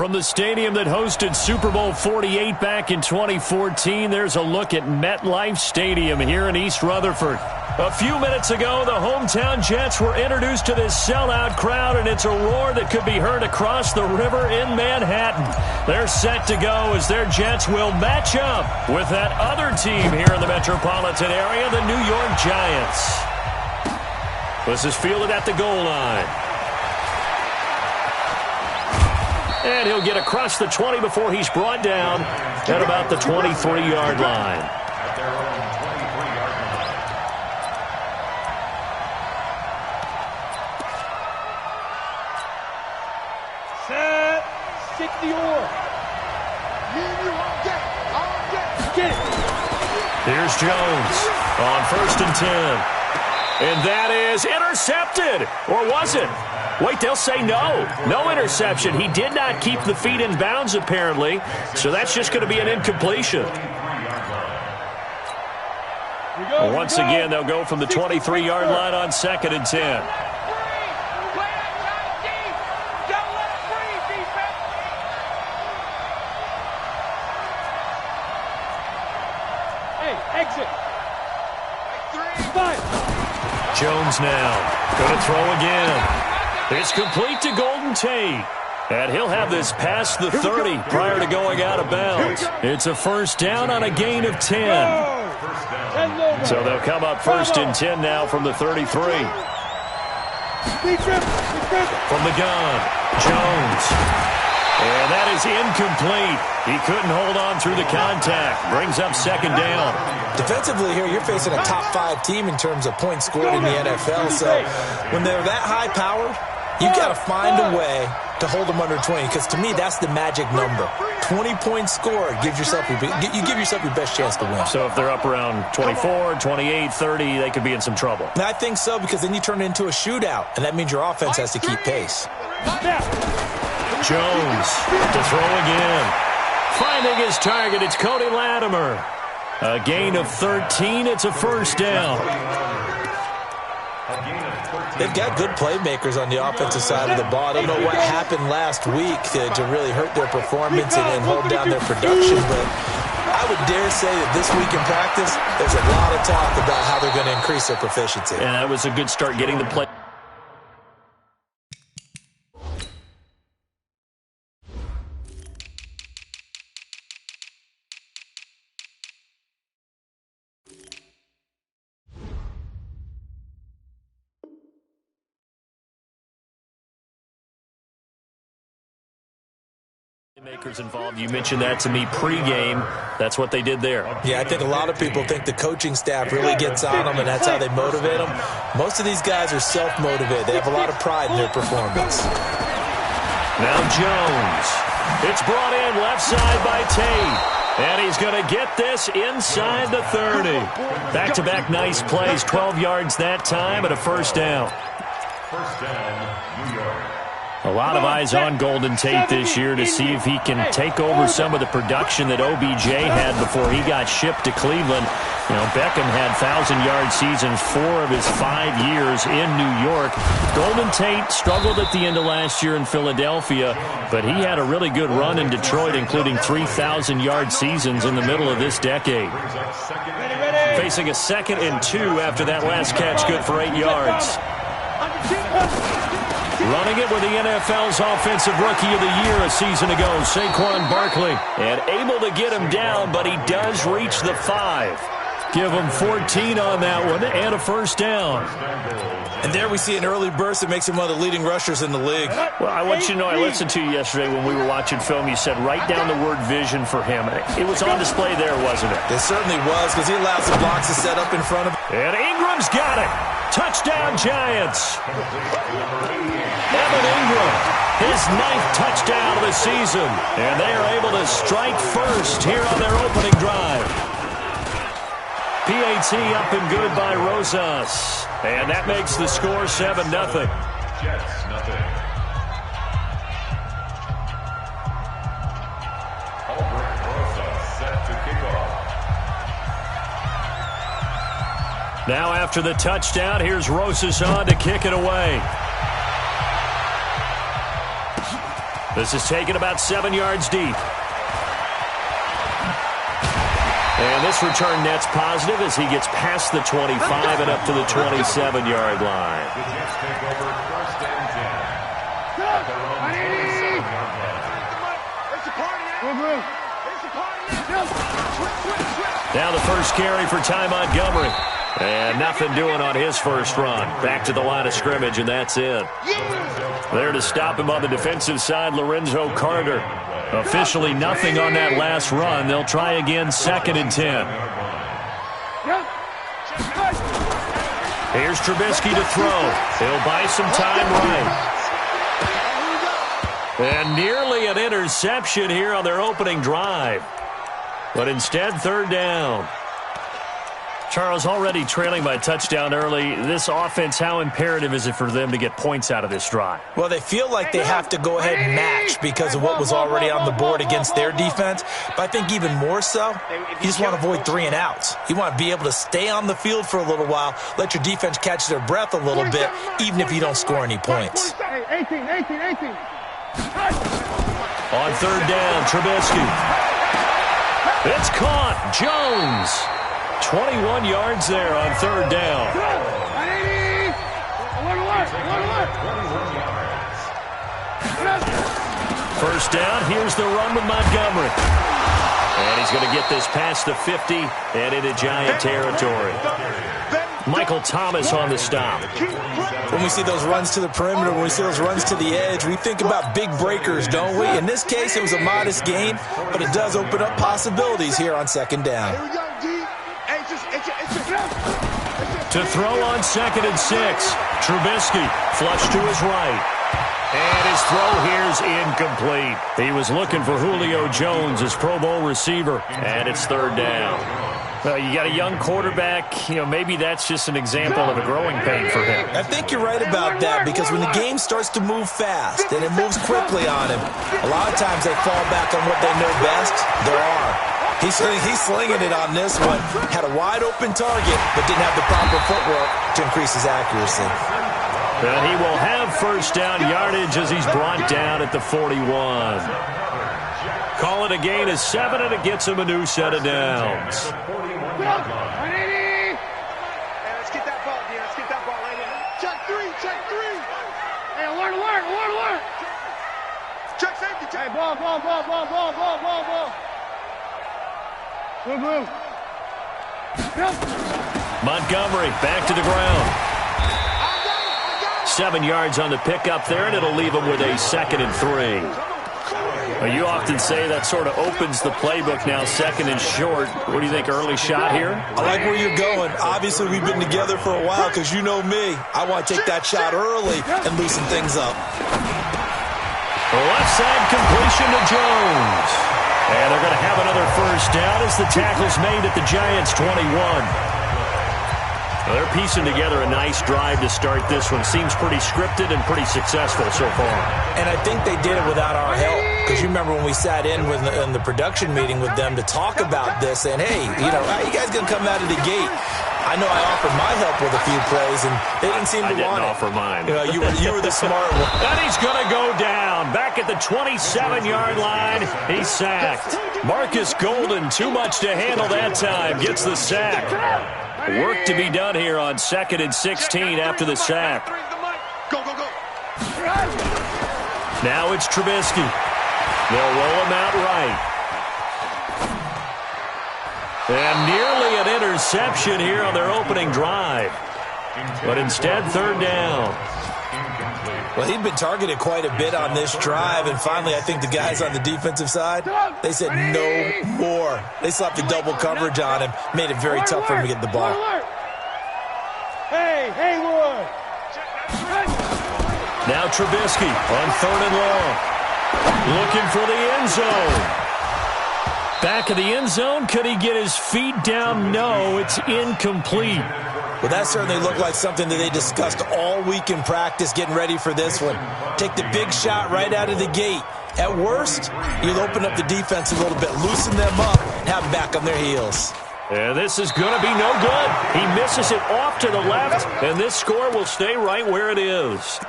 From the stadium that hosted Super Bowl 48 back in 2014, there's a look at MetLife Stadium here in East Rutherford. A few minutes ago, the hometown Jets were introduced to this sellout crowd, and it's a roar that could be heard across the river in Manhattan. They're set to go as their Jets will match up with that other team here in the metropolitan area, the New York Giants. This is fielded at the goal line. And he'll get across the 20 before he's brought down at about the 23-yard line. Set, 60 or. Here's Jones on 1st and 10. And that is intercepted. Or was it? Wait, they'll say no. No interception. He did not keep the feet in bounds, apparently. So that's just going to be an incompletion. Once again, they'll go from the 23-yard line on 2nd and 10. Jones now going to throw again. It's complete to Golden Tate. And he'll have this past the 30 prior to going out of bounds. It's a first down on a gain of 10. So they'll come up 1st and 10 now from the 33. From the gun, Jones. And that is incomplete. He couldn't hold on through the contact. Brings up 2nd down. Defensively here, you're facing a top-5 team in terms of points scored in the NFL. So when they're that high-powered, you've got to find a way to hold them under 20, because to me, that's the magic number. 20 points scored, you give yourself your best chance to win. So if they're up around 24, 28, 30, they could be in some trouble. And I think so, because then you turn it into a shootout, and that means your offense has to keep pace. Jones to throw again. Finding his target, it's Cody Latimer. A gain of 13, it's a first down. They've got good playmakers on the offensive side of the ball. I don't know what happened last week to really hurt their performance and hold down their production, but I would dare say that this week in practice, there's a lot of talk about how they're going to increase their proficiency. And that was a good start getting the play. Makers involved. You mentioned that to me pregame. That's what they did there. Yeah, I think a lot of people think the coaching staff really gets on them, and that's how they motivate them. Most of these guys are self-motivated. They have a lot of pride in their performance. Now Jones. It's brought in left side by Tate. And he's going to get this inside the 30. Back-to-back nice plays. 12 yards that time and a first down. First down, New York. A lot of eyes on Golden Tate this year to see if he can take over some of the production that OBJ had before he got shipped to Cleveland. You know, Beckham had 1,000-yard seasons 4 of his 5 years in New York. Golden Tate struggled at the end of last year in Philadelphia, but he had a really good run in Detroit, including 3,000-yard seasons in the middle of this decade. Facing a 2nd and 2 after that last catch, good for 8 yards. Running it with the NFL's Offensive Rookie of the Year a season ago, Saquon Barkley. And able to get him down, but he does reach the 5. Give him 14 on that one and a first down. And there we see an early burst that makes him one of the leading rushers in the league. Well, I want you to know, I listened to you yesterday when we were watching film. You said write down the word vision for him. It was on display there, wasn't it? It certainly was, because he allows the blocks to set up in front of him. And Ingram's got it. Touchdown, Giants. Evan Ingram, his 9th touchdown of the season. And they are able to strike first here on their opening drive. PAT up and good by Rosas. And that makes the score 7-0. Jets, nothing. Albert Rosas set to kick off. Now after the touchdown, here's Rosas on to kick it away. This is taken about 7 yards deep. And this return net's positive as he gets past the 25 and up to the 27-yard line. The Jets take over first and 10. At their own 27-yard line. Now the first carry for Ty Montgomery. And nothing doing on his first run. Back to the line of scrimmage, and that's it. There to stop him on the defensive side, Lorenzo Carter. Officially nothing on that last run. They'll try again, 2nd and 10. Here's Trubisky to throw. He'll buy some time right. And nearly an interception here on their opening drive. But instead, 3rd down. Charles, already trailing by a touchdown early. This offense, how imperative is it for them to get points out of this drive? Well, they feel like they have to go ahead and match because of what was already on the board against their defense. But I think even more so, you just want to avoid 3 and outs. You want to be able to stay on the field for a little while, let your defense catch their breath a little bit, even if you don't score any points. 18. On 3rd down, Trubisky. It's caught. Jones. 21 yards there on 3rd down. First down, here's the run with Montgomery. And he's going to get this past the 50 and into Giant territory. Michael Thomas on the stop. When we see those runs to the perimeter, when we see those runs to the edge, we think about big breakers, don't we? In this case, it was a modest gain, but it does open up possibilities here on 2nd down. To throw on 2nd and 6. Trubisky flush to his right. And his throw here's incomplete. He was looking for Julio Jones, his Pro Bowl receiver, and it's 3rd down. You got a young quarterback, maybe that's just an example of a growing pain for him. I think you're right about that because when the game starts to move fast and it moves quickly on him, a lot of times they fall back on what they know best, their arm. He's slinging it on this one. Had a wide open target, but didn't have the proper footwork to increase his accuracy. And he will have first down yardage as he's brought down at the 41. Call it a gain of 7, and it gets him a new set of downs. Hey, let's get that ball, dear. Let's get that ball right here. Check 3. Hey, alert. Check safety. Hey, ball. Blue. Montgomery back to the ground. 7 yards on the pickup there, and it'll leave him with a 2nd and 3. Well, you often say that sort of opens the playbook now, 2nd and short. What do you think, early shot here? I like where you're going. Obviously, we've been together for a while because you know me. I want to take that shot early and loosen things up. Left side completion to Jones. And they're going to have another first down as the tackle's made at the Giants' 21. Well, they're piecing together a nice drive to start this one. Seems pretty scripted and pretty successful so far. And I think they did it without our help. Because you remember when we sat in the production meeting with them to talk about this, and hey, how you guys going to come out of the gate? I know I offered my help with a few plays, and they didn't seem to want it. I didn't offer mine. You were the smart one. And he's going to go down. Back at the 27-yard line, he's sacked. Marcus Golden, too much to handle that time, gets the sack. Work to be done here on 2nd and 16 after the sack. Go. Now it's Trubisky. They'll roll him out right. And nearly an interception here on their opening drive. But instead, 3rd down. Well, he'd been targeted quite a bit on this drive, and finally I think the guys on the defensive side, they said no more. They slapped the double coverage on him, made it very tough for him to get the ball. Hey, Haywood. Now Trubisky on 3rd and long. Looking for the end zone. Back of the end zone. Could he get his feet down? No, it's incomplete. Well, that certainly looked like something that they discussed all week in practice getting ready for this one. Take the big shot right out of the gate. At worst, you'll open up the defense a little bit, loosen them up, have them back on their heels. And this is going to be no good. He misses it off to the left, and this score will stay right where it is.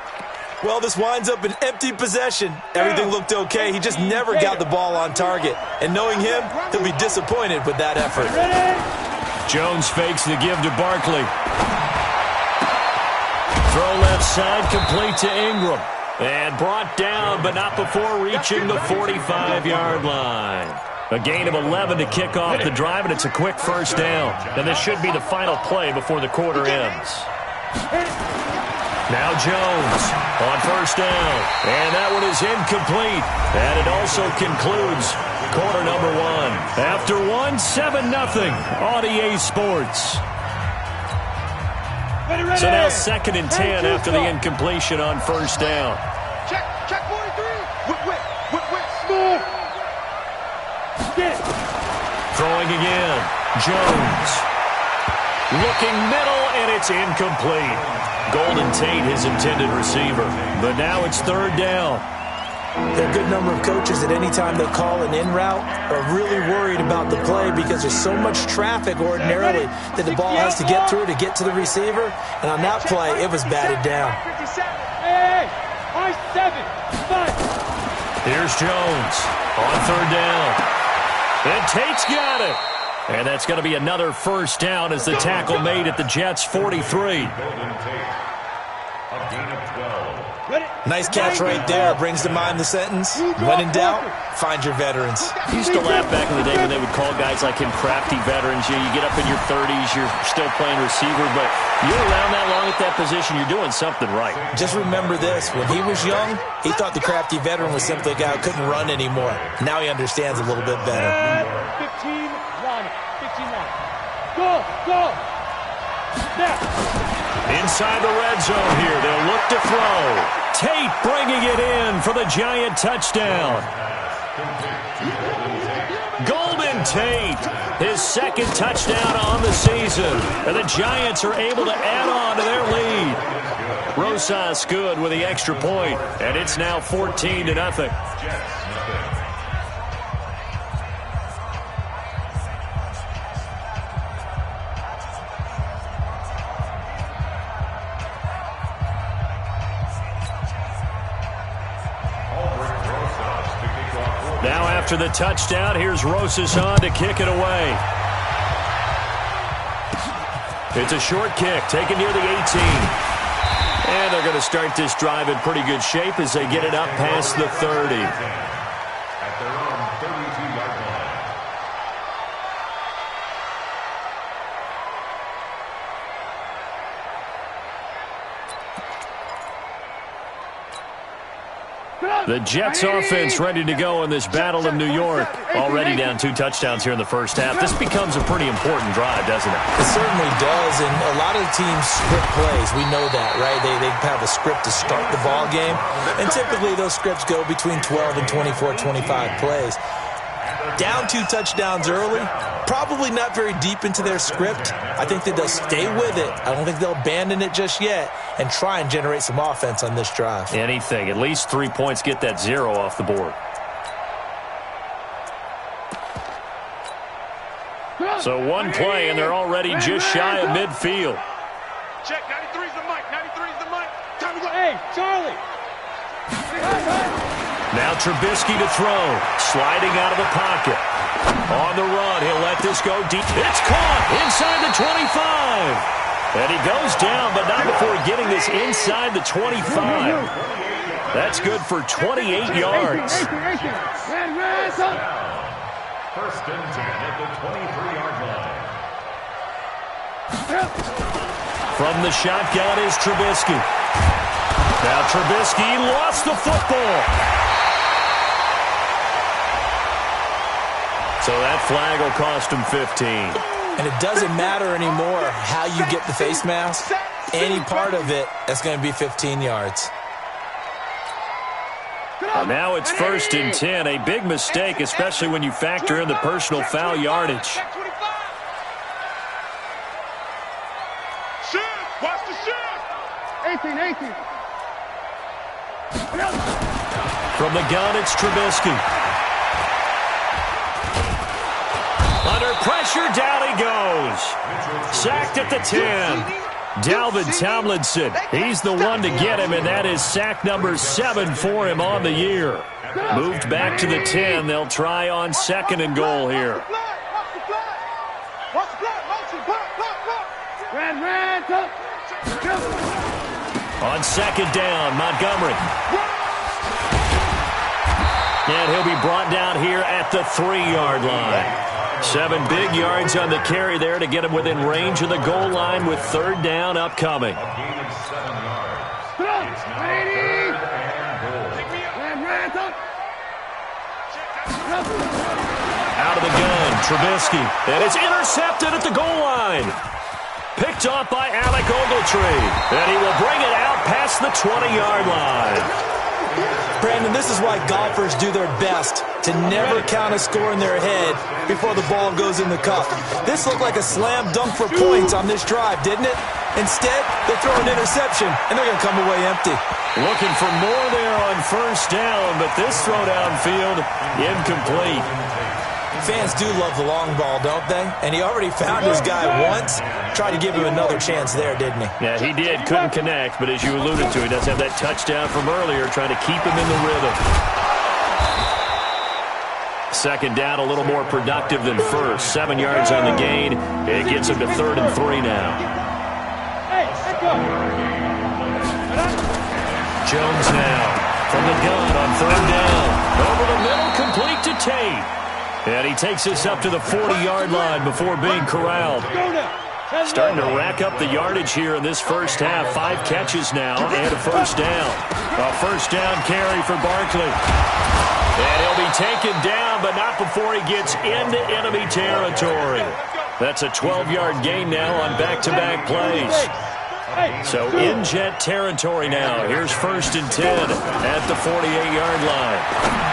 Well, this winds up an empty possession. Everything looked okay. He just never got the ball on target. And knowing him, he'll be disappointed with that effort. Jones fakes the give to Barkley. Throw left side, complete to Ingram. And brought down, but not before reaching the 45-yard line. A gain of 11 to kick off the drive, and it's a quick first down. And this should be the final play before the quarter ends. Now Jones on first down. And that one is incomplete. And it also concludes quarter number one. After one, 7-0 on EA Sports. So now 2nd and 10 after the incompletion on first down. Check 43. Whip. Smooth. Throwing again. Jones. Looking middle, and it's incomplete. Golden Tate, his intended receiver. But now it's 3rd down. There are a good number of coaches that any time they call an in route are really worried about the play because there's so much traffic ordinarily that the ball has to get through to get to the receiver. And on that play, it was batted down. Here's Jones on 3rd down. And Tate's got it. And that's going to be another first down as the tackle made at the Jets' 43. Nice catch right there. Brings to mind the sentence, when in doubt, find your veterans. I used to laugh back in the day when they would call guys like him crafty veterans. You get up in your 30s, you're still playing receiver, but you're around that long at that position, you're doing something right. Just remember this. When he was young, he thought the crafty veteran was simply a guy who couldn't run anymore. Now he understands a little bit better. 15 line. Go. Inside the red zone here, they'll look to throw. Tate bringing it in for the Giant touchdown. Golden Tate, his 2nd touchdown on the season. And the Giants are able to add on to their lead. Rosas good with the extra point, and it's now 14-0. Now after the touchdown, here's Rosas on to kick it away. It's a short kick, taken near the 18. And they're going to start this drive in pretty good shape as they get it up past the 30. At their own 32-yard line. The Jets offense ready to go in this battle in New York. Already down 2 touchdowns here in the first half. This becomes a pretty important drive, doesn't it? It certainly does, and a lot of the teams script plays. We know that, right? They have a script to start the ball game, and typically those scripts go between 12 and 24, 25 plays. Down 2 touchdowns early, probably not very deep into their script. I think that they'll stay with it. I don't think they'll abandon it just yet and try and generate some offense on this drive. Anything. At least 3 points, get that 0 off the board. So one play, and they're already just shy of midfield. Check, 93's the mic. 93's the mic. Time to go. Hey, Charlie. Now Trubisky to throw. Sliding out of the pocket. On the run, he'll let this go deep. It's caught inside the 25. And he goes down, but not before getting this inside the 25. That's good for 28 yards. First and 10 at the 23-yard line. From the shotgun is Trubisky. Now Trubisky lost the football. So that flag will cost him 15. And it doesn't matter anymore how you get the face mask. Any part of it, that's going to be 15 yards. Now it's 1st and 10. A big mistake, especially when you factor in the personal foul yardage. Shoot! Watch the shoot! 18. From the gun, it's Trubisky. Under pressure, down he goes. Sacked at the 10. Dalvin Tomlinson, he's the one to get him, and that is sack number 7 for him on the year. Moved back to the 10. They'll try on 2nd and goal here. On 2nd down, Montgomery. And he'll be brought down here at the 3-yard line. 7 big yards on the carry there to get him within range of the goal line with 3rd down upcoming. A gain of 7 yards. It's now 3rd and goal. Out of the gun, Trubisky. And it's intercepted at the goal line. Picked off by Alec Ogletree. And he will bring it out past the 20-yard line. Brandon, this is why golfers do their best to never count a score in their head before the ball goes in the cup. This looked like a slam dunk for points on this drive, didn't it? Instead, they throw an interception, and they're going to come away empty. Looking for more there on 1st down, but this throw downfield, incomplete. Fans do love the long ball, don't they? And he already found his guy once. Tried to give him another chance there, didn't he? Yeah, he did. Couldn't connect, but as you alluded to, he does have that touchdown from earlier, trying to keep him in the rhythm. 2nd down, a little more productive than 1st. 7 yards on the gain. It gets him to 3rd and 3 now. Jones now from the gun on 3rd down. Over the middle, complete to Tate. And he takes this up to the 40-yard line before being corralled. Starting to rack up the yardage here in this first half. 5 catches now and a 1st down. A 1st down carry for Barkley. And he'll be taken down, but not before he gets into enemy territory. That's a 12-yard gain now on back-to-back plays. So in Jet territory now. Here's 1st and 10 at the 48-yard line.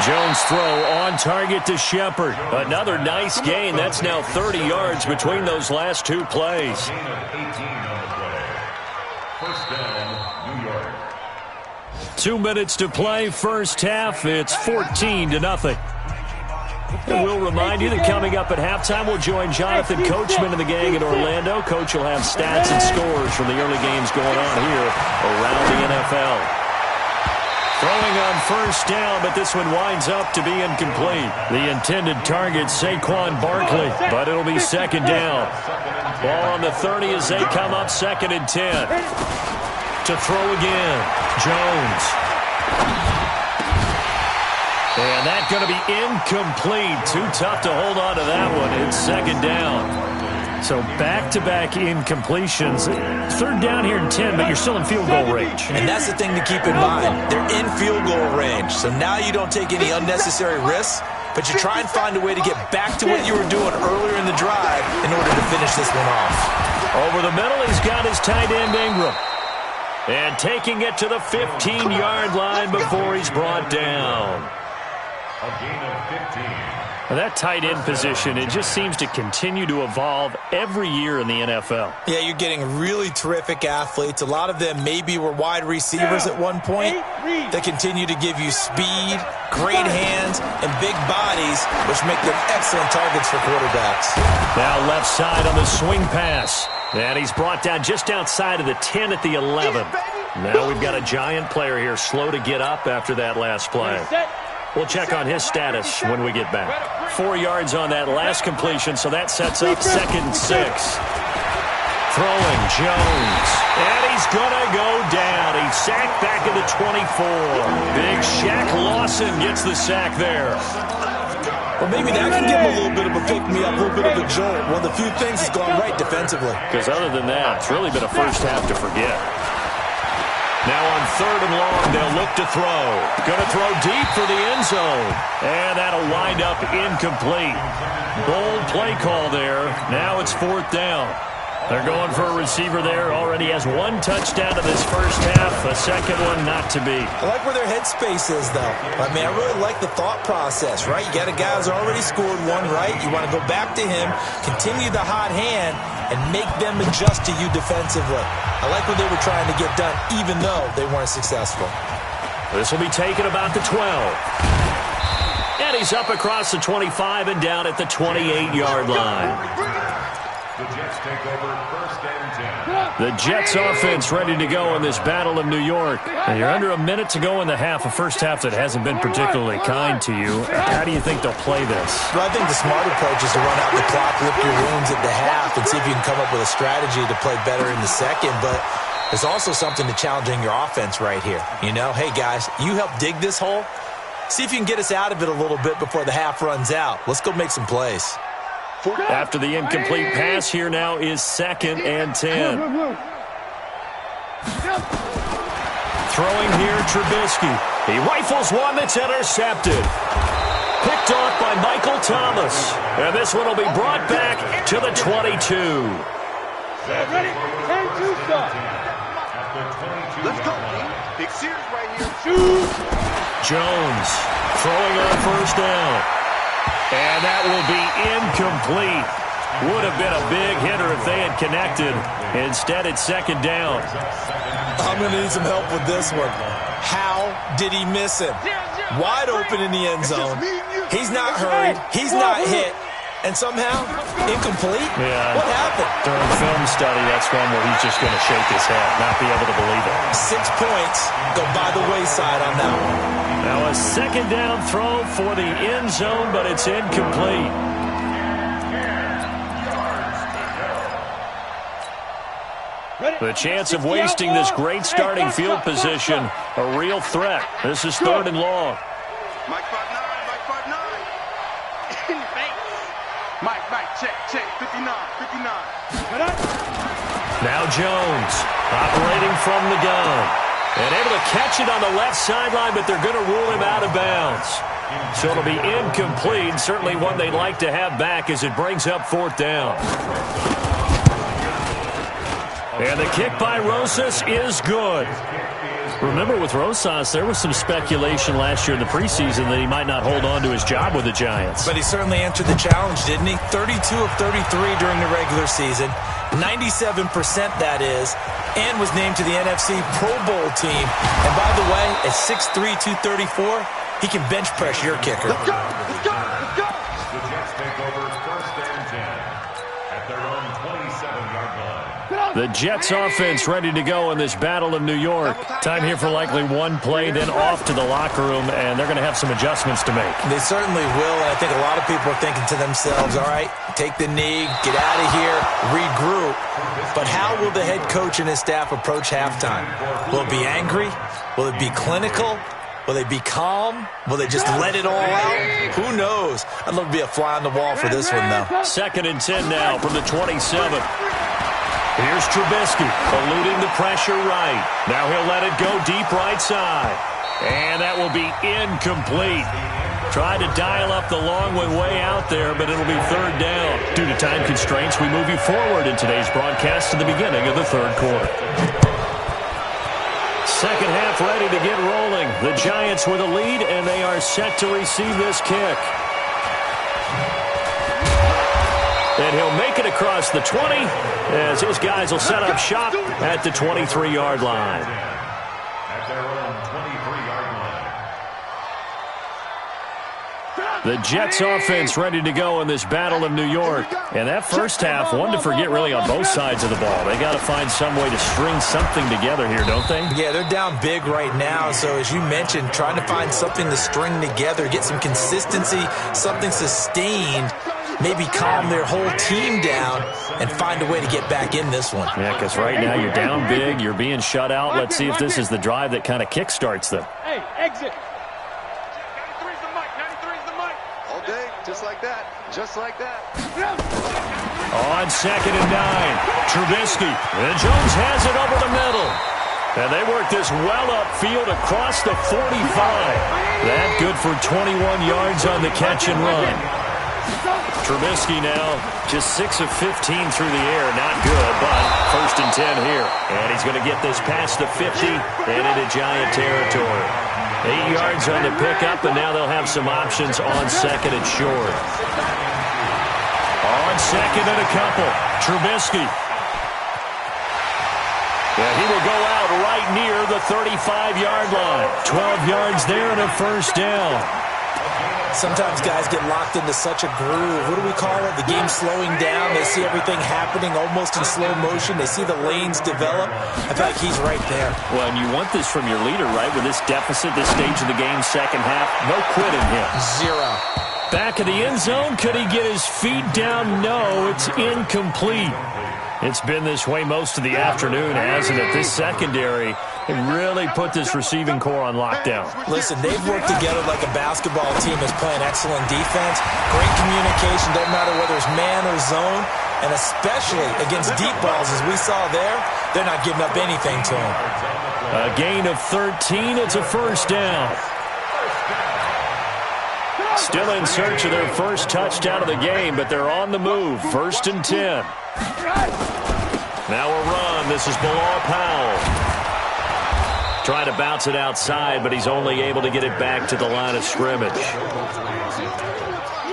Jones throw on target to Shepard. Another nice gain. That's now 30 yards between those last 2 plays. Gain of 18 on the play. 1st down, New York. 2 minutes to play, first half. It's 14-0. And we'll remind you that coming up at halftime, we'll join Jonathan Coachman and the gang in Orlando. Coach will have stats and scores from the early games going on here around the NFL. Throwing on 1st down, but this one winds up to be incomplete. The intended target, Saquon Barkley, but it'll be 2nd down. Ball on the 30 as they come up 2nd and 10. To throw again, Jones. And that's going to be incomplete. Too tough to hold on to that one. It's 2nd down. So back-to-back incompletions. 3rd down here and 10, but you're still in field goal range. And that's the thing to keep in mind. They're in field goal range. So now you don't take any unnecessary risks, but you try and find a way to get back to what you were doing earlier in the drive in order to finish this one off. Over the middle, he's got his tight end Ingram. And taking it to the 15-yard line before he's brought down. A gain of 15. That tight end position, it just seems to continue to evolve every year in the NFL. Yeah, you're getting really terrific athletes. A lot of them maybe were wide receivers at one point. They continue to give you speed, great hands, and big bodies, which make them excellent targets for quarterbacks. Now left side on the swing pass. And he's brought down just outside of the 10 at the 11. Now we've got a giant player here, slow to get up after that last play. We'll check on his status when we get back. 4 yards on that last completion, so that sets up 2nd and 6. Throwing, Jones. And he's going to go down. He's sacked back at the 24. Big Shaq Lawson gets the sack there. Well, maybe that can give him a little bit of a pick-me-up, a little bit of a jolt. One of the few things that's gone right defensively. Because other than that, it's really been a first half to forget. Now on 3rd and long, they'll look to throw. Going to throw deep for the end zone. And that'll wind up incomplete. Bold play call there. Now it's 4th down. They're going for a receiver there. Already has 1 touchdown in this first half. A second one not to be. I like where their headspace is, though. I mean, I really like the thought process, right? You got a guy who's already scored 1, right? You want to go back to him, continue the hot hand, and make them adjust to you defensively. I like what they were trying to get done, even though they weren't successful. This will be taken about the 12. And he's up across the 25 and down at the 28-yard line. The Jets take over 1st and 10. The Jets offense ready to go in this battle of New York. And you're under a minute to go in the half, a first half that hasn't been particularly kind to you. How do you think they'll play this? Well, I think the smart approach is to run out the clock, lift your wounds at the half, and see if you can come up with a strategy to play better in the second. But there's also something to challenging your offense right here. You know, hey, guys, you help dig this hole. See if you can get us out of it a little bit before the half runs out. Let's go make some plays. After the incomplete pass, here now is 2nd and 10. Throwing here, Trubisky. He rifles one that's intercepted. Picked off by Michael Thomas. And this one will be brought back to the 22. Ready? Turn two stop. Let's go, team. Big series right here. Shoot. Jones throwing on 1st down. And that will be incomplete. Would have been a big hitter if they had connected. Instead, it's 2nd down. I'm going to need some help with this one. How did he miss him? Wide open in the end zone. He's not hurried. He's not hit. And somehow, incomplete? Yeah. What happened? During film study, that's one where he's just going to shake his head, not be able to believe it. 6 points go by the wayside on that one. Now a 2nd down throw for the end zone, but it's incomplete. The chance of wasting this great starting field position, a real threat. This is 3rd and long. Mike 5'9", Mike 5'9". In your face. Mike, check, 59. Now Jones, operating from the gun. And able to catch it on the left sideline, but they're going to rule him out of bounds. So it'll be incomplete, certainly one they'd like to have back as it brings up 4th down. And the kick by Rosas is good. Remember, with Rosas, there was some speculation last year in the preseason that he might not hold on to his job with the Giants. But he certainly answered the challenge, didn't he? 32 of 33 during the regular season. 97% that is, and was named to the NFC Pro Bowl team. And by the way, at 6'3", 234, he can bench press your kicker. Let's go. The Jets take over 1st and 10 at their own 27-yard line. The Jets offense ready to go in this battle of New York. Time here for likely one play, then off to the locker room, and they're going to have some adjustments to make. They certainly will, and I think a lot of people are thinking to themselves, all right, take the knee, get out of here, regroup. But how will the head coach and his staff approach halftime? Will it be angry? Will it be clinical? Will they be calm? Will they just let it all out? Who knows? I'd love to be a fly on the wall for this one, though. 2nd and 10 now from the 27. Here's Trubisky, eluding the pressure right. Now he'll let it go deep right side. And that will be incomplete. Tried to dial up the long one way out there, but it'll be 3rd down. Due to time constraints, we move you forward in today's broadcast to the beginning of the 3rd quarter. Second half ready to get rolling. The Giants with a lead, and they are set to receive this kick. And he'll make it across the 20 as his guys will set up shop at the 23-yard line. At their own 23-yard line. The Jets offense ready to go in this battle of New York. And that first half, one to forget really on both sides of the ball. They got to find some way to string something together here, don't they? Yeah, they're down big right now. So as you mentioned, trying to find something to string together, get some consistency, something sustained, maybe calm their whole team down and find a way to get back in this one. Yeah, because right now you're down big, you're being shut out. Let's see if this is the drive that kind of kickstarts them. Hey, exit. 93's the mic, 93's the mic. All day, just like that, just like that. On 2nd and 9, Trubisky. And Jones has it over the middle. And they work this well upfield across the 45. That good for 21 yards on the catch and run. Trubisky now just 6 of 15 through the air. Not good, but 1st and 10 here. And he's going to get this past the 50 and into Giant territory. 8 yards on the pickup, and now they'll have some options on 2nd and short. On 2nd and a couple, Trubisky. Yeah, he will go out right near the 35-yard line. 12 yards there and a 1st down. Sometimes guys get locked into such a groove. What do we call it? The game slowing down. They see everything happening almost in slow motion. They see the lanes develop. I feel like he's right there. Well, and you want this from your leader, right? With this deficit, this stage of the game, second half, no quitting him. Zero. Back of the end zone. Could he get his feet down? No, it's incomplete. It's been this way most of the afternoon, hasn't it? This secondary, it really put this receiving core on lockdown. Listen, they've worked together like a basketball team that's playing excellent defense. Great communication, don't matter whether it's man or zone. And especially against deep balls, as we saw there, they're not giving up anything to them. A gain of 13. It's a first down. Still in search of their first touchdown of the game, but they're on the move. 1st and 10. Now a run. This is Bilal Powell. Trying to bounce it outside, but he's only able to get it back to the line of scrimmage.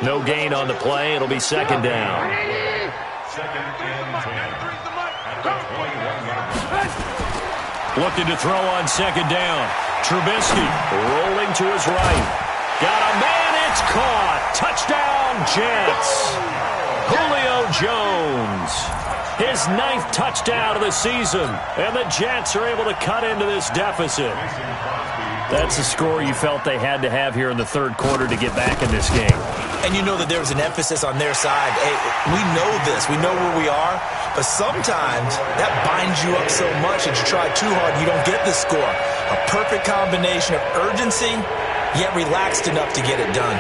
No gain on the play. It'll be second down. Second and 10. At the 21-yard line. Looking to throw on second down. Trubisky rolling to his right. Got a man. It's caught. Touchdown, Jets. Julio Jones. His 9th touchdown of the season. And the Jets are able to cut into this deficit. That's a score you felt they had to have here in the third quarter to get back in this game. And you know that there was an emphasis on their side. Hey, we know this. We know where we are. But sometimes that binds you up so much that you try too hard and you don't get the score. A perfect combination of urgency, yet relaxed enough to get it done.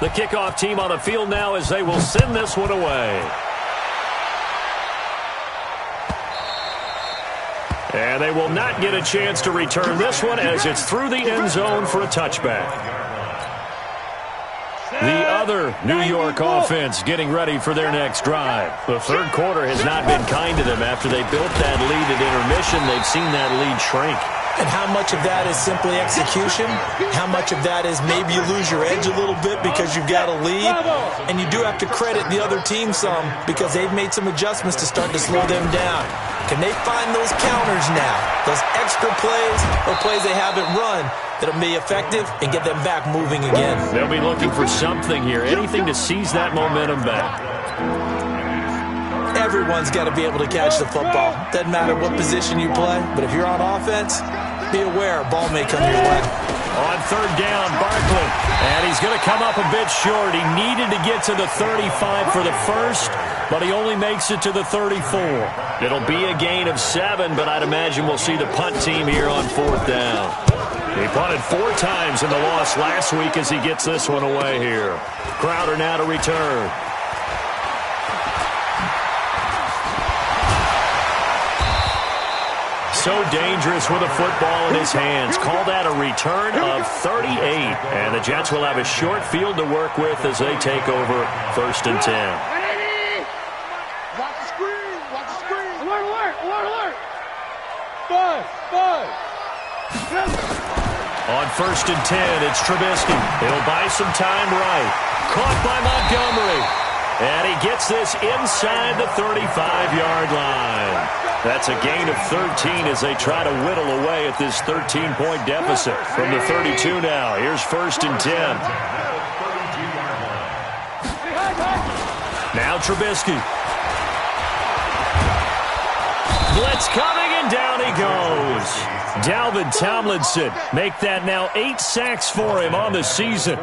The kickoff team on the field now as they will send this one away. And they will not get a chance to return this one as it's through the end zone for a touchback. The other New York offense getting ready for their next drive. The third quarter has not been kind to them. After they built that lead at intermission, they've seen that lead shrink. And how much of that is simply execution? How much of that is maybe you lose your edge a little bit because you've got a lead? And you do have to credit the other team some because they've made some adjustments to start to slow them down. Can they find those counters now? Those extra plays or plays they haven't run that'll be effective and get them back moving again? They'll be looking for something here, anything to seize that momentum back. Everyone's got to be able to catch the football. Doesn't matter what position you play, but if you're on offense, be aware a ball may come your way. On third down, Barkley. And he's going to come up a bit short. He needed to get to the 35 for the first, but he only makes it to the 34. It'll be a gain of 7, but I'd imagine we'll see the punt team here on fourth down. He punted 4 times in the loss last week as he gets this one away here. Crowder now to return. So dangerous with a football in his hands. Call that a return of 38. And the Jets will have a short field to work with as they take over 1st and 10. Watch the screen. Watch the screen. Alert, alert, alert, alert. Five. On 1st and 10, it's Trubisky. He'll buy some time right. Caught by Montgomery. And he gets this inside the 35-yard line. That's a gain of 13 as they try to whittle away at this 13-point deficit. From the 32 now, here's 1st and 10. Now Trubisky. Blitz coming, and down he goes. Dalvin Tomlinson make that now 8 sacks for him on the season.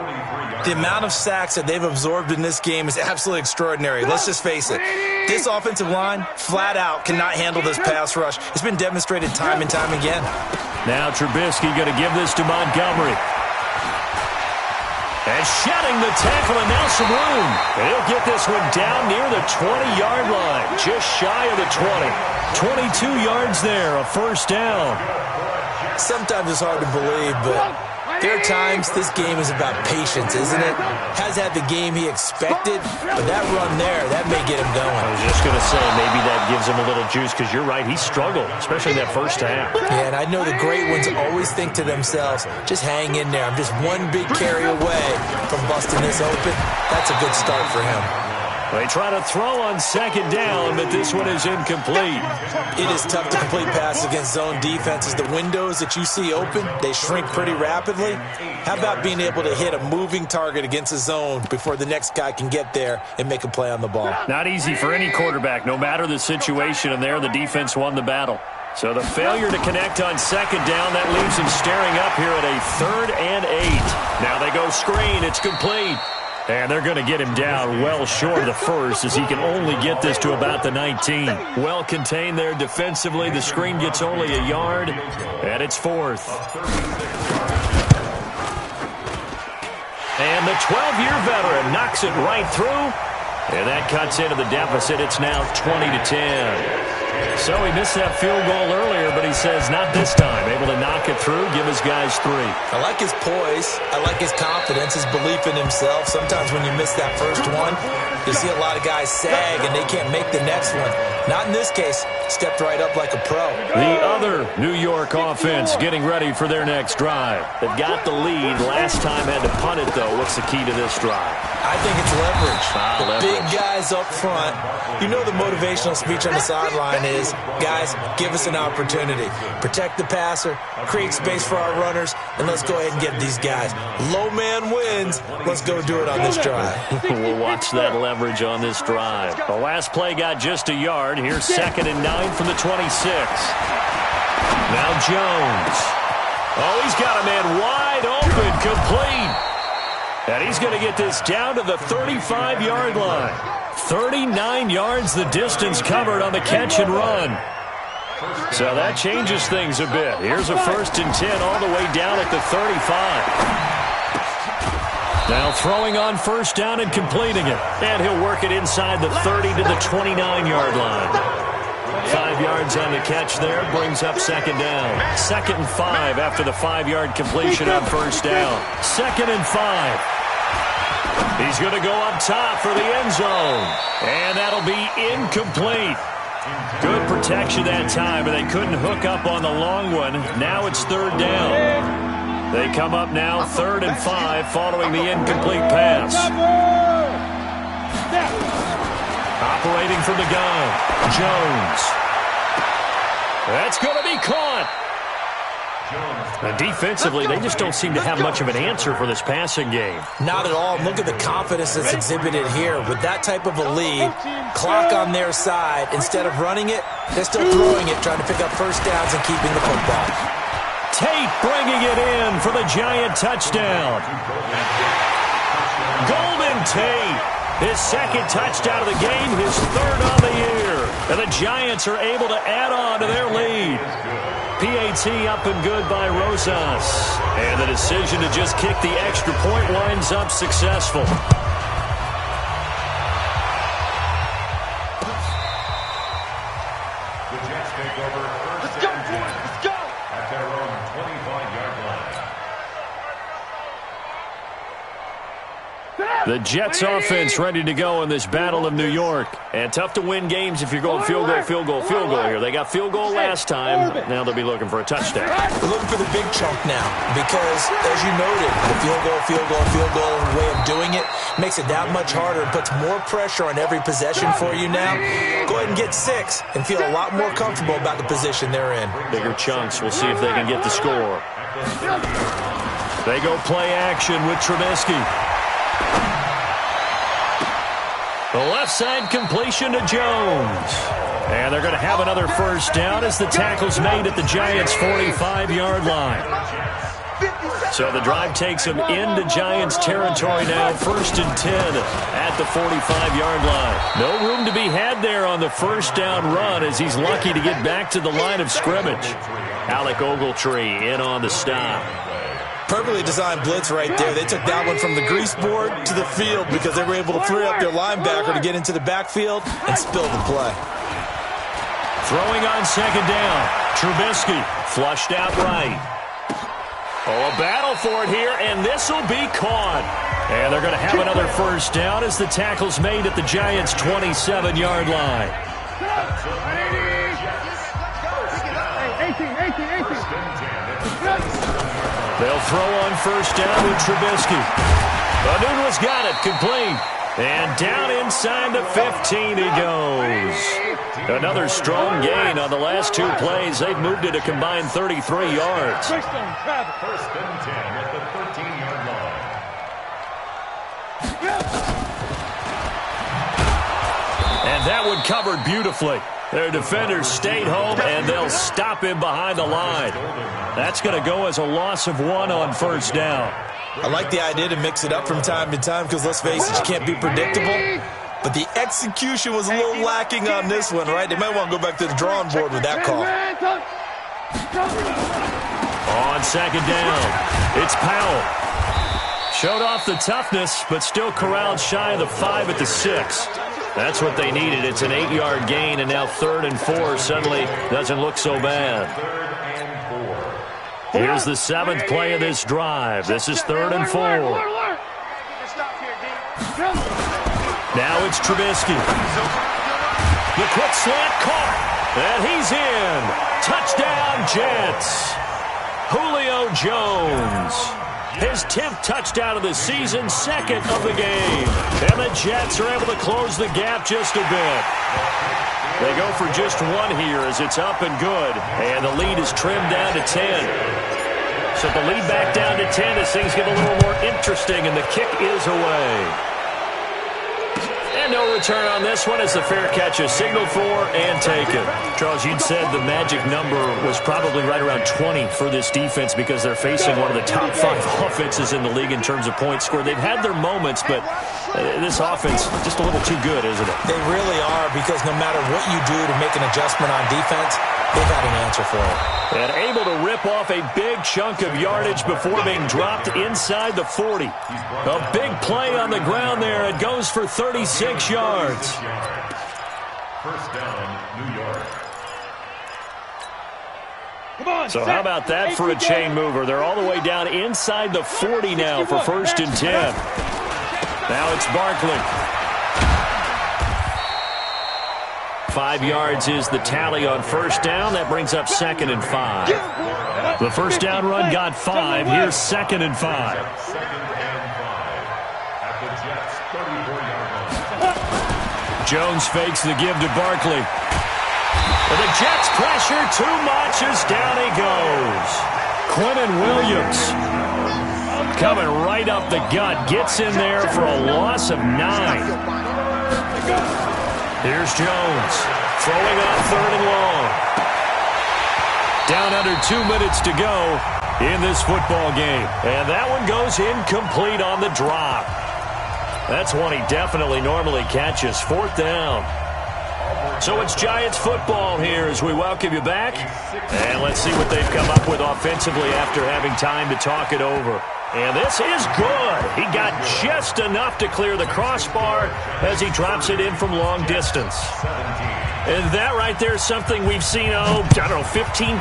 The amount of sacks that they've absorbed in this game is absolutely extraordinary. Let's just face it. This offensive line, flat out, cannot handle this pass rush. It's been demonstrated time and time again. Now Trubisky going to give this to Montgomery. And shedding the tackle, and now some room. And he'll get this one down near the 20-yard line, just shy of the 20. 22 yards there, a first down. Sometimes it's hard to believe, but There are times this game is about patience, isn't it? Has had the game he expected, but that run there, that may get him going. I was just going to say, maybe that gives him a little juice, because you're right, he struggled, especially that first half. Yeah, and I know the great ones always think to themselves, just hang in there. I'm just one big carry away from busting this open. That's a good start for him. They try to throw on second down, but this one is incomplete. It is tough to complete passes against zone defenses. The windows that you see open, they shrink pretty rapidly. How about being able to hit a moving target against a zone before the next guy can get there and make a play on the ball? Not easy for any quarterback, no matter the situation, and there the defense won the battle. So the failure to connect on second down, that leaves him staring up here at a 3rd and 8. Now they go screen, it's complete. And they're going to get him down well short of the first, as he can only get this to about the 19. Well contained there defensively. The screen gets only a yard, and it's 4th. And the 12-year veteran knocks it right through, and that cuts into the deficit. It's now 20-10. So he missed that field goal earlier, but he says not this time. Able to knock it through, give his guys 3. I like his poise. I like his confidence, his belief in himself. Sometimes when you miss that first one, you see a lot of guys sag and they can't make the next one. Not in this case. Stepped right up like a pro. The other New York offense getting ready for their next drive. They've got the lead. Last time had to punt it, though. What's the key to this drive? I think it's leverage. Leverage. Big guys up front. You know the motivational speech on the sideline is, guys, give us an opportunity. Protect the passer, create space for our runners, and let's go ahead and get these guys. Low man wins. Let's go do it on this drive. We'll watch that leverage on this drive. The last play got just a yard. Here's 2nd and 9 from the 26. Now Jones. Oh, he's got a man wide open, complete. And he's going to get this down to the 35-yard line. 39 yards the distance covered on the catch and run. So that changes things a bit. Here's a 1st and 10 all the way down at the 35. Now throwing on 1st down and completing it. And he'll work it inside the 30 to the 29-yard line. 5 yards on the catch there, brings up 2nd down. 2nd and 5 after the 5-yard completion on 1st down. 2nd and 5. He's going to go up top for the end zone. And that'll be incomplete. Good protection that time, but they couldn't hook up on the long one. Now it's 3rd down. They come up now 3rd and 5 following the incomplete pass. Operating from the gun, Jones. That's going to be caught. And defensively, they just don't seem to have much of an answer for this passing game. Not at all. Look at the confidence that's exhibited here. With that type of a lead, clock on their side, instead of running it, they're still throwing it, trying to pick up 1st downs and keeping the football. Tate bringing it in for the Giant touchdown. Golden Tate, his 2nd touchdown of the game, his 3rd on the year. And the Giants are able to add on to their lead. PAT up and good by Rosas. And the decision to just kick the extra point winds up successful. The Jets take over 1st and 10 at their own 25-yard line. The Jets offense ready to go in this Battle of New York. And tough to win games if you're going field goal, field goal, field goal here. They got field goal last time. Now they'll be looking for a touchdown. They're looking for the big chunk now because, as you noted, the field goal way of doing it makes it that much harder and puts more pressure on every possession for you now. Go ahead and get 6 and feel a lot more comfortable about the position they're in. Bigger chunks. We'll see if they can get the score. They go play action with Trubisky. The left side completion to Jones. And they're going to have another 1st down as the tackle's made at the Giants' 45-yard line. So the drive takes them into Giants territory now, 1st and 10 at the 45-yard line. No room to be had there on the 1st down run as he's lucky to get back to the line of scrimmage. Alec Ogletree in on the stop. Perfectly designed blitz right there. They took that one from the grease board to the field because they were able to free up their linebacker to get into the backfield and spill the play. Throwing on 2nd down. Trubisky flushed out right. Oh, a battle for it here, and this will be caught. And they're going to have another first down as the tackle's made at the Giants' 27-yard line. 18. They'll throw on first down with Trubisky. Anunua's got it, complete. And down inside the 15 he goes. Another strong gain on the last two plays. They've moved it a combined 33 yards. First and 10 at the 13-yard line. And that one covered beautifully. Their defenders stayed home, and they'll stop him behind the line. That's going to go as a loss of 1 on first down. I like the idea to mix it up from time to time because, let's face it, you can't be predictable. But the execution was a little lacking on this one, right? They might want to go back to the drawing board with that call. On second down, it's Powell. Showed off the toughness, but still corralled shy of the 5 at the 6. That's what they needed. It's an 8-yard gain, and now 3rd and 4 suddenly doesn't look so bad. Here's the 7th play of this drive. This is 3rd and 4. Now it's Trubisky. The quick slant caught, and he's in. Touchdown, Jets. Julio Jones. His 10th touchdown of the season, 2nd of the game. And the Jets are able to close the gap just a bit. They go for just 1 here as it's up and good. And the lead is trimmed down to 10. So the lead back down to 10 as things get a little more interesting, and the kick is away. And no return on this one as the fair catch is signaled for and taken. Charles, you'd said the magic number was probably right around 20 for this defense because they're facing one of the top 5 offenses in the league in terms of points scored. They've had their moments, but this offense just a little too good, isn't it? They really are, because no matter what you do to make an adjustment on defense, they've got an answer for it. And able to rip off a big chunk of yardage before being dropped inside the 40. A big play on the ground there. It goes for 36 yards. First down, New York. So how about that for a chain mover? They're all the way down inside the 40 now for 1st and 10. Now it's Barkley. 5 yards is the tally on first down. That brings up 2nd and 5. The first down run got 5. Here's 2nd and 5. At the Jets' 34-yard line. Jones fakes the give to Barkley. And the Jets pressure too much as down he goes. Quinnen Williams coming right up the gut. Gets in there for a loss of 9. Here's Jones, throwing on 3rd and long. Down under 2 minutes to go in this football game. And that one goes incomplete on the drop. That's one he definitely normally catches. 4th down. So it's Giants football here as we welcome you back. And let's see what they've come up with offensively after having time to talk it over. And this is good. He got just enough to clear the crossbar as he drops it in from long distance. And that right there is something we've seen, 15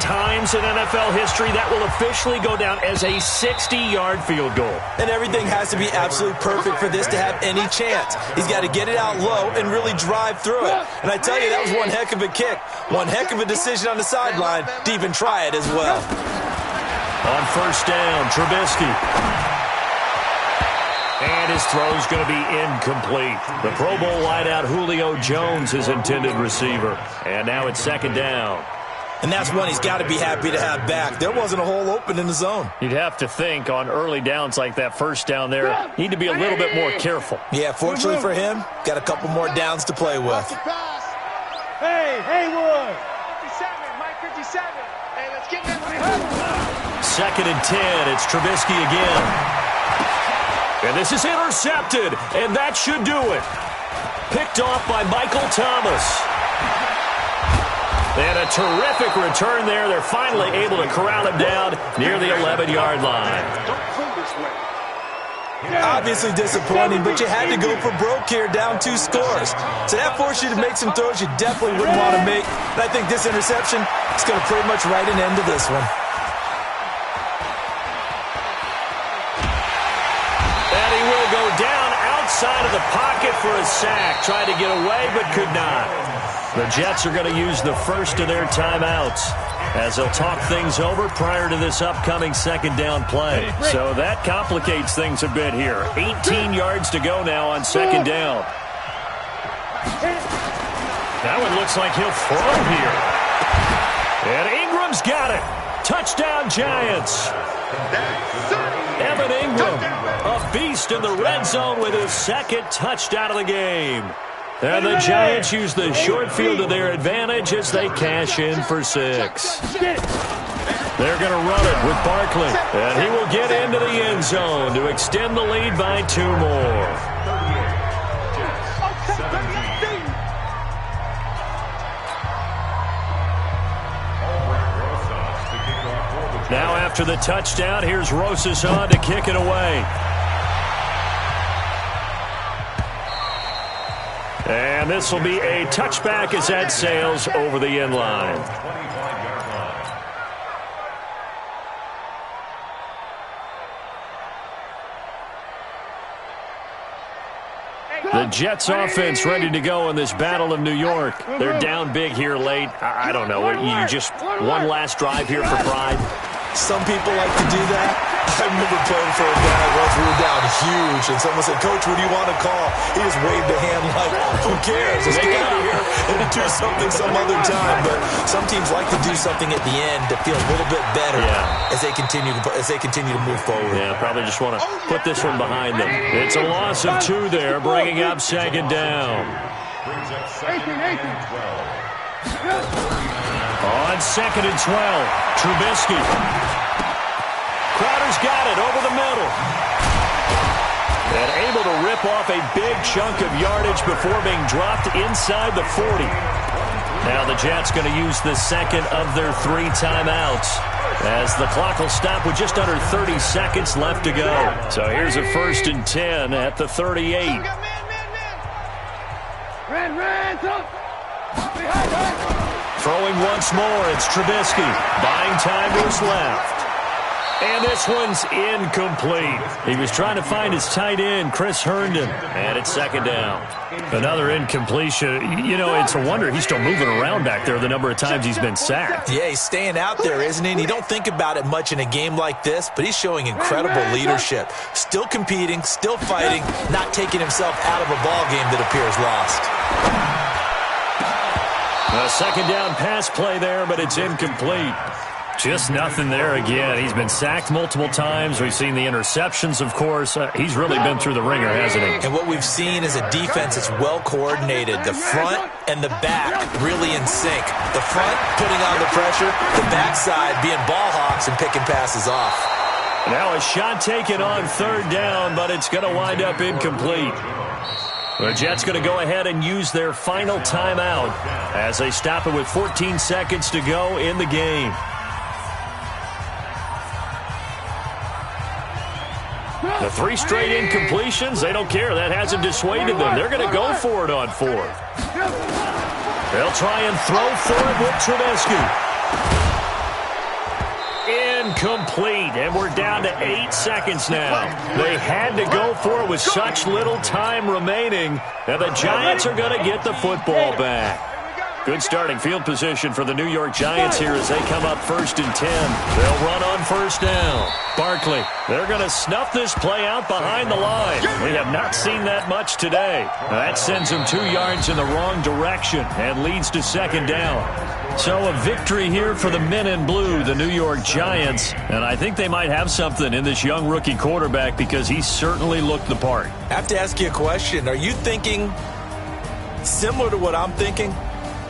times in NFL history. That will officially go down as a 60-yard field goal. And everything has to be absolutely perfect for this to have any chance. He's got to get it out low and really drive through it. And I tell you, that was one heck of a kick. One heck of a decision on the sideline to even try it as well. On first down, Trubisky. And his throw's going to be incomplete. The Pro Bowl wideout Julio Jones, his intended receiver. And now it's 2nd down. And that's one he's got to be happy to have back. There wasn't a hole open in the zone. You'd have to think on early downs like that first down there, need to be a little bit more careful. Yeah, fortunately for him, got a couple more downs to play with. Hey, Haywood. 57, Mike 57. Hey, let's get that. 2nd and 10. It's Trubisky again. And this is intercepted, and that should do it. Picked off by Michael Thomas. And a terrific return there. They're finally able to corral him down near the 11-yard line. Obviously disappointing, but you had to go for broke here, down 2 scores. So that forced you to make some throws you definitely wouldn't want to make. And I think this interception is going to pretty much write an end to this one. inside of the pocket for a sack. Tried to get away, but could not. The Jets are going to use the first of their timeouts as they'll talk things over prior to this upcoming second down play. So that complicates things a bit here. 18 yards to go now on second down. That one looks like he'll throw here. And Ingram's got it. Touchdown, Giants. Evan Ingram, a beast in the red zone with his second touchdown of the game. And the Giants use the short field to their advantage as they cash in for 6. They're going to run it with Barkley. And he will get into the end zone to extend the lead by 2 more. Now after the touchdown, here's Rosas on to kick it away. And this will be a touchback as that sails over the end line. The Jets offense ready to go in this Battle of New York. They're down big here late. I don't know. You just one last drive here for pride. Some people like to do that. I remember playing for a guy once. We were down huge, and someone said, "Coach, what do you want to call?" He just waved a hand like, "Who cares? Let's get out of here and do something some other time." But some teams like to do something at the end to feel a little bit better as they continue to move forward. Yeah, probably just want to put this one behind them. It's a loss of 2 there, bringing up second down. On second and 12, Trubisky. Crowder's got it over the middle. And able to rip off a big chunk of yardage before being dropped inside the 40. Now the Jets going to use the second of their 3 timeouts as the clock will stop with just under 30 seconds left to go. So here's a 1st and 10 at the 38. Throwing once more, it's Trubisky. Buying time to his left. And this one's incomplete. He was trying to find his tight end, Chris Herndon. And it's second down. Another incompletion. You know, it's a wonder he's still moving around back there the number of times he's been sacked. Yeah, he's staying out there, isn't he? And you don't think about it much in a game like this, but he's showing incredible leadership. Still competing, still fighting, not taking himself out of a ball game that appears lost. A second down pass play there, but it's incomplete. Just nothing there again. He's been sacked multiple times. We've seen the interceptions, of course. He's really been through the ringer, hasn't he? And what we've seen is a defense that's well coordinated. The front and the back really in sync. The front putting on the pressure, the backside being ball hawks and picking passes off. Now a shot taken on third down, but it's going to wind up incomplete. The Jets going to go ahead and use their final timeout as they stop it with 14 seconds to go in the game. The 3 straight incompletions, they don't care. That hasn't dissuaded them. They're going to go for it on 4th. They'll try and throw for it with Trubisky. Incomplete, and we're down to 8 seconds now. They had to go for it with such little time remaining, and the Giants are going to get the football back. Good starting field position for the New York Giants here as they come up 1st and 10. They'll run on 1st down. Barkley, they're going to snuff this play out behind the line. We have not seen that much today. That sends them 2 yards in the wrong direction and leads to second down. So a victory here for the men in blue, the New York Giants. And I think they might have something in this young rookie quarterback because he certainly looked the part. I have to ask you a question. Are you thinking similar to what I'm thinking?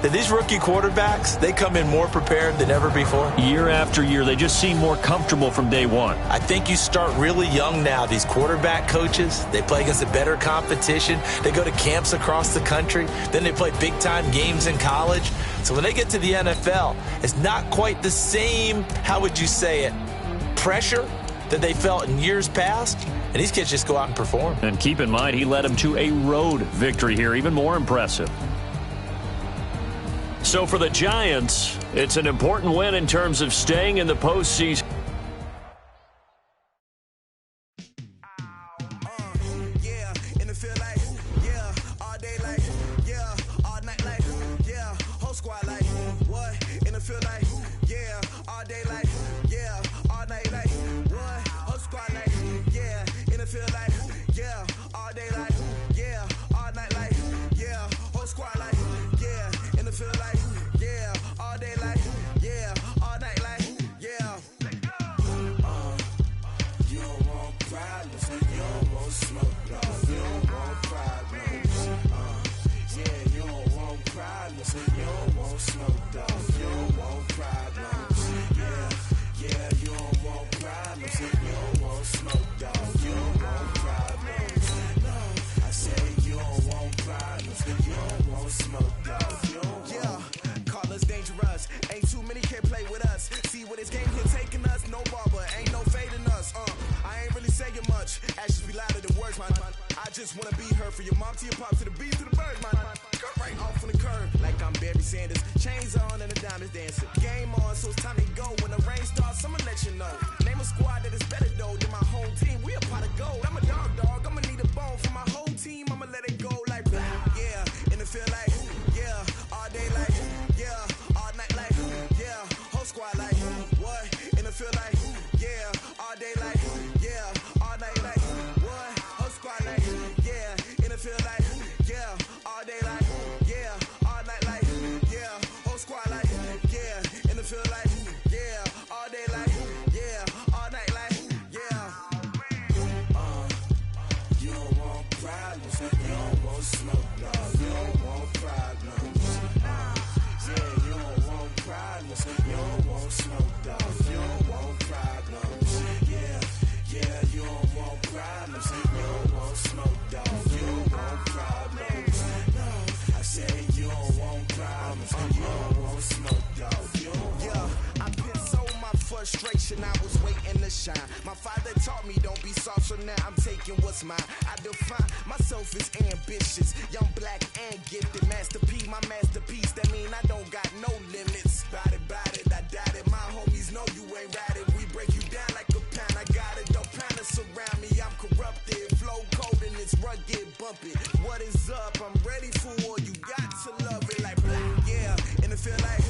That these rookie quarterbacks, they come in more prepared than ever before? Year after year, they just seem more comfortable from day one. I think you start really young now. These quarterback coaches, they play against a better competition. They go to camps across the country. Then they play big-time games in college. So when they get to the NFL, it's not quite the same, how would you say it, pressure that they felt in years past. And these kids just go out and perform. And keep in mind, he led them to a road victory here, even more impressive. So for the Giants, it's an important win in terms of staying in the postseason. Yeah, and it feel like just wanna be heard. For your mom to your pop to the beat to the birds, man. Cut right off on the curb like I'm Barry Sanders. Chains on and the diamonds dancing. Game on, so it's time to go. When the rain starts, I'ma let you know. Name a squad that is better though than my home team. We a pot of gold. I'm a dog. I'ma need a bone for my whole team. I'ma let it go like yeah. And it feel like yeah. All day like yeah. All night like yeah. Whole squad like what? And it feel like yeah. All day like yeah. All night like what? Whole squad like yeah. And it feel like yeah. All day like yeah. All night like yeah. Whole squad like yeah. And it feel like yeah. All day like yeah. All night like yeah. You don't want problems. You don't want smoke, dog. You don't want problems. Yeah, you don't want problems. You don't want smoke, dog. You don't want problems. Yeah, you don't want problems. You don't want smoke, dog. You don't want problems. No, I said you don't want problems. You don't want smoke, dog. You don't want. I've been so my frustration, I was waiting to shine. My father taught me don't be soft, so now I'm taking what's mine. I define myself as ambitious, young, black, and gifted. Master P, my masterpiece. That mean I don't got no limits. Bout it, I doubt it. My homies know you ain't ratted. We break you down like a pound. I got it, don't pound to surround me. I'm corrupted, flow cold and it's rugged, bumpy. What is up? I'm ready for war. You got to love it like black, yeah. And it feel like